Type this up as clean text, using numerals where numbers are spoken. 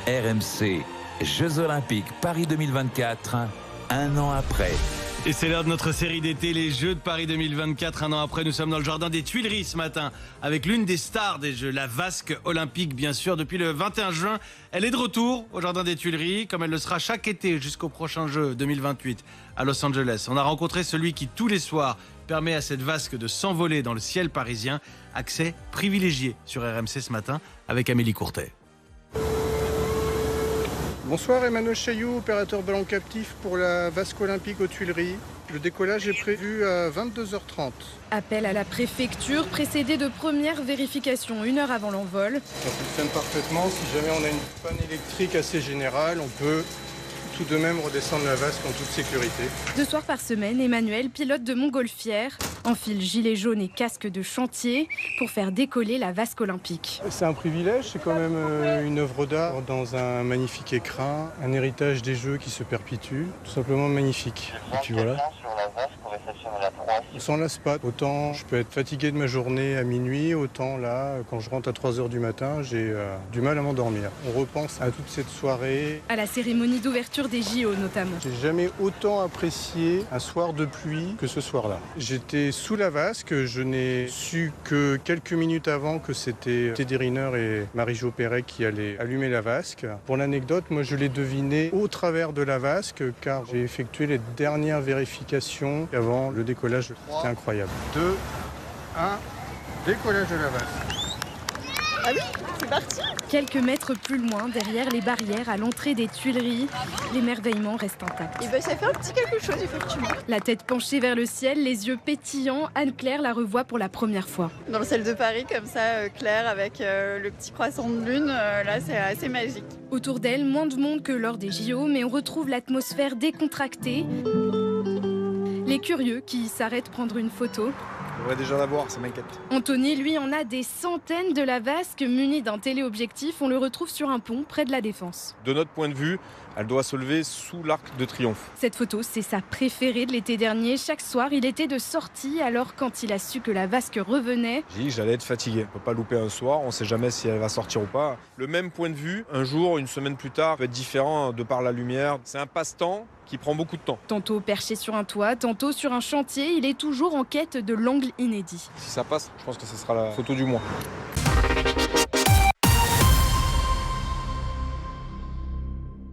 RMC, Jeux Olympiques Paris 2024, un an après. Et c'est l'heure de notre série d'été, les Jeux de Paris 2024. Un an après, nous sommes dans le jardin des Tuileries ce matin avec l'une des stars des Jeux, la vasque olympique bien sûr. Depuis le 21 juin, elle est de retour au jardin des Tuileries, comme elle le sera chaque été jusqu'au prochain Jeux 2028 à Los Angeles. On a rencontré celui qui tous les soirs permet à cette vasque de s'envoler dans le ciel parisien. Accès privilégié sur RMC ce matin avec Amélie Courtet. Bonsoir, Emmanuel Chailloux, opérateur ballon captif pour la vasque olympique aux Tuileries. Le décollage est prévu à 22h30. Appel à la préfecture, précédé de premières vérifications 1 heure avant l'envol. Ça fonctionne parfaitement. Si jamais on a une panne électrique assez générale, on peut tout de même redescendre la vasque en toute sécurité. 2 soirs par semaine, Emmanuel, pilote de montgolfière, enfile gilet jaune et casque de chantier pour faire décoller la vasque olympique. C'est un privilège, c'est quand même une œuvre d'art dans un magnifique écrin, un héritage des Jeux qui se perpétue, tout simplement magnifique. Et puis voilà. On s'en lasse pas. Autant je peux être fatigué de ma journée à minuit, autant là, quand je rentre à 3h du matin, j'ai du mal à m'endormir. On repense à toute cette soirée. À la cérémonie d'ouverture des JO notamment. J'ai jamais autant apprécié un soir de pluie que ce soir-là. J'étais sous la vasque, je n'ai su que quelques minutes avant que c'était Teddy Riner et Marie-Jo Perret qui allaient allumer la vasque. Pour l'anecdote, moi je l'ai deviné au travers de la vasque car j'ai effectué les dernières vérifications avant le décollage. C'était incroyable. 2, 1, décollage de la vasque. Ah oui, c'est parti. Quelques mètres plus loin, derrière les barrières à l'entrée des Tuileries, l'émerveillement reste intact. Et ben ça fait un petit quelque chose effectivement. La tête penchée vers le ciel, les yeux pétillants, Anne-Claire la revoit pour la première fois. Dans le ciel de Paris comme ça, clair avec le petit croissant de lune, là c'est assez magique. Autour d'elle, moins de monde que lors des JO, mais on retrouve l'atmosphère décontractée. Les curieux qui s'arrêtent prendre une photo. On devrait déjà la voir, ça m'inquiète. Anthony, lui, en a des centaines de la vasque. Muni d'un téléobjectif, on le retrouve sur un pont près de la Défense. De notre point de vue, elle doit se lever sous l'Arc de Triomphe. Cette photo, c'est sa préférée de l'été dernier. Chaque soir, il était de sortie, alors quand il a su que la vasque revenait... J'ai dit que j'allais être fatigué. On ne peut pas louper un soir, on ne sait jamais si elle va sortir ou pas. Le même point de vue, un jour, une semaine plus tard, peut être différent de par la lumière. C'est un passe-temps qui prend beaucoup de temps. Tantôt perché sur un toit, tantôt sur un chantier, il est toujours en quête de l'angle inédit. Si ça passe, je pense que ce sera la photo du mois.